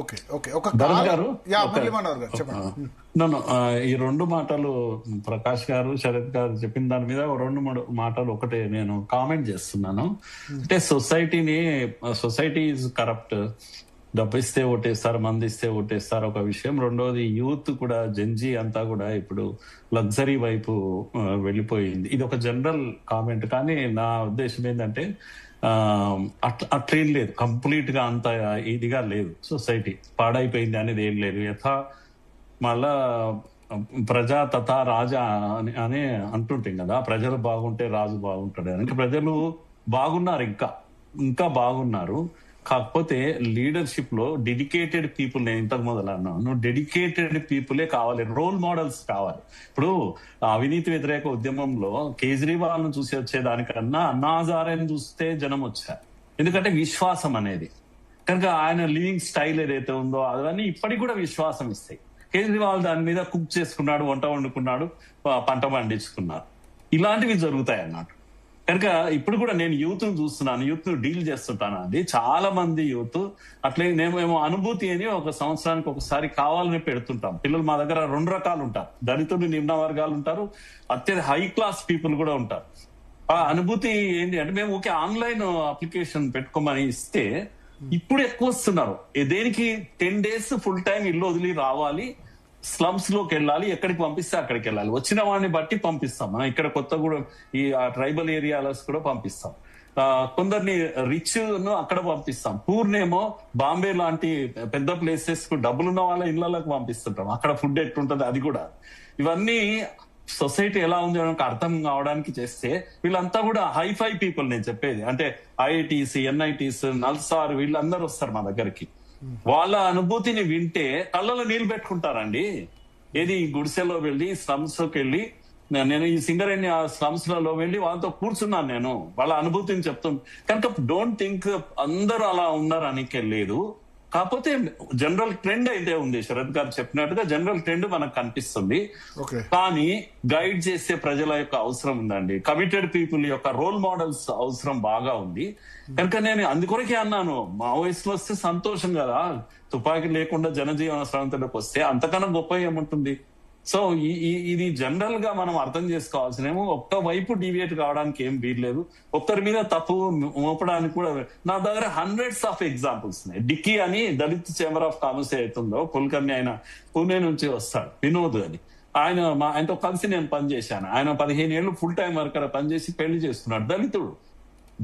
Okay okay ఒక భరత్ గారు నన్ను ఈ రెండు మాటలు ప్రకాష్ గారు శరత్ గారు చెప్పిన దాని మీద రెండు మూడు మాటలు ఒకటే నేను కామెంట్ చేస్తున్నాను. అంటే సొసైటీ ఈజ్ కరప్ట్. డబ్బు ఇస్తే ఓటేస్తారు, మంది ఇస్తే ఓటేస్తారు ఒక విషయం. రెండోది యూత్ కూడా జెన్జీ అంతా కూడా ఇప్పుడు లగ్జరీ వైపు వెళ్ళిపోయింది. ఇది ఒక జనరల్ కామెంట్. కానీ నా ఉద్దేశం ఏంటంటే అట్లేం లేదు, కంప్లీట్ గా అంత ఇదిగా లేదు. సొసైటీ పాడైపోయింది అనేది ఏం లేదు. మళ్ళా ప్రజా తథా రాజా అని అంటుంటాం కదా, ప్రజలు బాగుంటే రాజు బాగుంటాడు అని. ప్రజలు బాగున్నారు, ఇంకా బాగున్నారు. కాకపోతే లీడర్షిప్ లో డెడికేటెడ్ పీపుల్, నేను ఇంతకు మొదలు అన్నాను, డెడికేటెడ్ పీపులే కావాలి, రోల్ మోడల్స్ కావాలి. ఇప్పుడు అవినీతి వ్యతిరేక ఉద్యమంలో కేజ్రీవాల్ ను చూసి వచ్చేదానికన్నా అన్నా హజారేని చూస్తే జనం వచ్చారు. ఎందుకంటే విశ్వాసం అనేది, కనుక ఆయన లివింగ్ స్టైల్ ఏదైతే ఉందో అవన్నీ ఇప్పటికి కూడా విశ్వాసం ఇస్తాయి. కేజ్రీవాల్ దాని మీద కుక్ చేసుకున్నాడు, వంట వండుకున్నాడు, పంట పండించుకున్నారు. ఇలాంటివి జరుగుతాయి అన్నట్టు. కనుక ఇప్పుడు కూడా నేను యూత్ ను చూస్తున్నాను, యూత్ ను డీల్ చేస్తుంటాను. అది చాలా మంది యూత్ అట్లే మేము అనుభూతి అని ఒక సంవత్సరానికి ఒకసారి కావాలని పెడుతుంటాం. పిల్లలు మా దగ్గర రెండు రకాలు ఉంటారు, దళితులు, నిమ్న వర్గాలు ఉంటారు, అత్యంత హై క్లాస్ పీపుల్ కూడా ఉంటారు. ఆ అనుభూతి ఏంటి అంటే, మేము ఒకే ఆన్లైన్ అప్లికేషన్ పెట్టుకోమని ఇస్తే ఇప్పుడు ఎక్కువ వస్తున్నారు. దేనికి 10 days ఫుల్ టైం ఇల్లు వదిలి రావాలి, స్లమ్స్ లోకి వెళ్ళాలి, ఎక్కడికి పంపిస్తే అక్కడికి వెళ్ళాలి. వచ్చిన వాడిని బట్టి పంపిస్తాం. మనం ఇక్కడ కొత్తగూడెం ఈ ట్రైబల్ ఏరియాలస్ కూడా పంపిస్తాం. కొందరిని రిచ్ ను అక్కడ పంపిస్తాం, పూర్నేమో బాంబే లాంటి పెద్ద ప్లేసెస్ కు డబ్బులున్న వాళ్ళ ఇళ్లలోకి పంపిస్తుంటాం. అక్కడ ఫుడ్ ఎట్లుంటది అది కూడా. ఇవన్నీ సొసైటీ ఎలా ఉంది అని అర్థం కావడానికి చేస్తే, వీళ్ళంతా కూడా హైఫై పీపుల్ నేను చెప్పేది. అంటే ఐఐటీస్, ఎన్ఐటీస్, నల్సార్ వీళ్ళందరూ వస్తారు మా దగ్గరికి. వాళ్ళ అనుభూతిని వింటే కళ్ళలో నీళ్లు పెట్టుకుంటారండి. ఏది గుడిసెలో వెళ్ళి స్లమ్స్ లోకి వెళ్ళి, నేను ఈ సింగరేణి స్లమ్స్ లలో వెళ్ళి వాళ్ళతో కూర్చున్నాను. నేను వాళ్ళ అనుభూతిని చెప్తాను. కనుక డోంట్ థింక్ అందరూ అలా ఉన్నారు అనికే లేదు. కాకపోతే జనరల్ ట్రెండ్ అయితే ఉంది, శరత్ గారు చెప్పినట్టుగా జనరల్ ట్రెండ్ మనకు కనిపిస్తుంది. కానీ గైడ్ చేసే ప్రజల యొక్క అవసరం ఉందండి. కమిటెడ్ పీపుల్ యొక్క రోల్ మోడల్స్ అవసరం బాగా ఉంది. కనుక నేను అందుకొరకే అన్నాను, మా వయసులో వస్తే సంతోషం కదా, తుపాకీ లేకుండా జనజీవన స్రవంతిలోకి వస్తే అంతకన్నా గొప్ప ఏముంటుంది. సో ఇది జనరల్ గా మనం అర్థం చేసుకోవాల్సినేమో, ఒక్క వైపు డివియేట్ కావడానికి ఏం వీల్లేదు, ఒక్కరి మీద తప్పు మోపడానికి కూడా. నా దగ్గర హండ్రెడ్స్ ఆఫ్ ఎగ్జాంపుల్స్ ఉన్నాయి. డిక్కీ అని దళిత్ చేంబర్ ఆఫ్ కామర్స్ అవుతుందో కుల్కర్ని, ఆయన పూణే నుంచి వస్తాడు, వినోద్ అని. ఆయనతో కలిసి నేను పనిచేశాను. ఆయన 15 ఏళ్ళు ఫుల్ టైం వర్కర్ పనిచేసి పెళ్లి చేసుకున్నాడు. దళితుడు,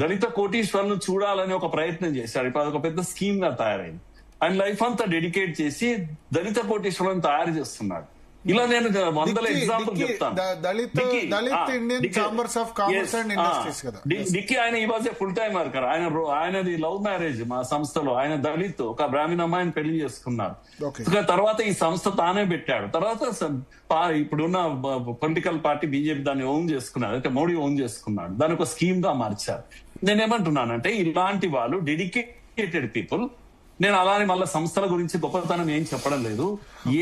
దళిత కోటీశ్వరులను చూడాలని ఒక ప్రయత్నం చేశాడు. ఇప్పుడు అదొక పెద్ద స్కీమ్ గా తయారైంది. ఆయన లైఫ్ అంతా డెడికేట్ చేసి దళిత కోటీశ్వరులను తయారు చేస్తున్నాడు. ఇలా నేను 100 ఎగ్జాంపుల్ చెప్తాను. డిక్కీ ఆయన ఈ వాజ్ ఫుల్ టైం వర్కర్. ఆయనది లవ్ మ్యారేజ్ మా సంస్థలో. ఆయన దళిత్, ఒక బ్రాహ్మణ అమ్మాయిని పెళ్లి చేసుకున్నారు. తర్వాత ఈ సంస్థ తానే పెట్టాడు. తర్వాత ఇప్పుడున్న పొలిటికల్ పార్టీ బీజేపీ దాన్ని ఓన్ చేసుకున్నారు, అంటే మోడీ ఓన్ చేసుకున్నాడు. దాని ఒక స్కీమ్ గా మార్చారు. నేనేమంటున్నానంటే, ఇలాంటి వాళ్ళు డెడికేటెడ్ పీపుల్. నేను అలానే మళ్ళీ సంస్థల గురించి గొప్పతనం ఏం చెప్పడం లేదు,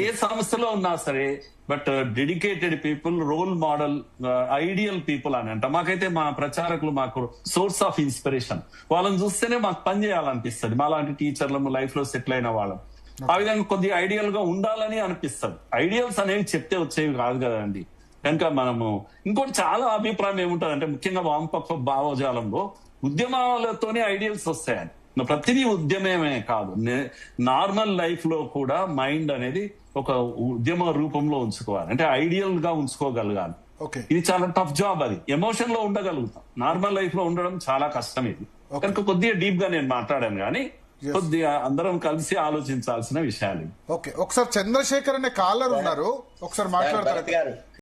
ఏ సంస్థలో ఉన్నా సరే, but dedicated people, role model, ideal people అని అంట. మాకైతే మా ప్రచారకులు మాకు సోర్స్ ఆఫ్ ఇన్స్పిరేషన్. వాళ్ళని చూస్తేనే మాకు పని చేయాలనిపిస్తుంది. మాలాంటి టీచర్లు లైఫ్ లో సెటిల్ అయిన వాళ్ళం ఆ విధంగా కొద్దిగా ఐడియల్ గా ఉండాలని అనిపిస్తుంది. ఐడియల్స్ అనేవి చెప్తే వచ్చేవి కాదు కదండి. కనుక మనము ఇంకోటి చాలా అభిప్రాయం ఏముంటుంది అంటే, ముఖ్యంగా వామపక్ష భావజాలంలో ఉద్యమాలతోనే ఐడియల్స్ వస్తాయని. ప్రతిదీ ఉద్యమమే కాదు, నార్మల్ లైఫ్ లో కూడా మైండ్ అనేది ఒక ఉద్యమ రూపంలో ఉంచుకోవాలి. అంటే ఐడియల్ గా ఉంచుకోగలగాలి. ఇది చాలా టఫ్ జాబ్. అది ఎమోషన్ లో ఉండగలుగుతాం, నార్మల్ లైఫ్ లో ఉండడం చాలా కష్టం. ఇది కనుక కొద్దిగా డీప్ గా నేను మాట్లాడాను, కానీ కొద్దిగా అందరం కలిసి ఆలోచించాల్సిన విషయాలు. ఒకసారి చంద్రశేఖర్ అనే కాలర్ ఉన్నారు, ఒకసారి మాట్లాడతారు.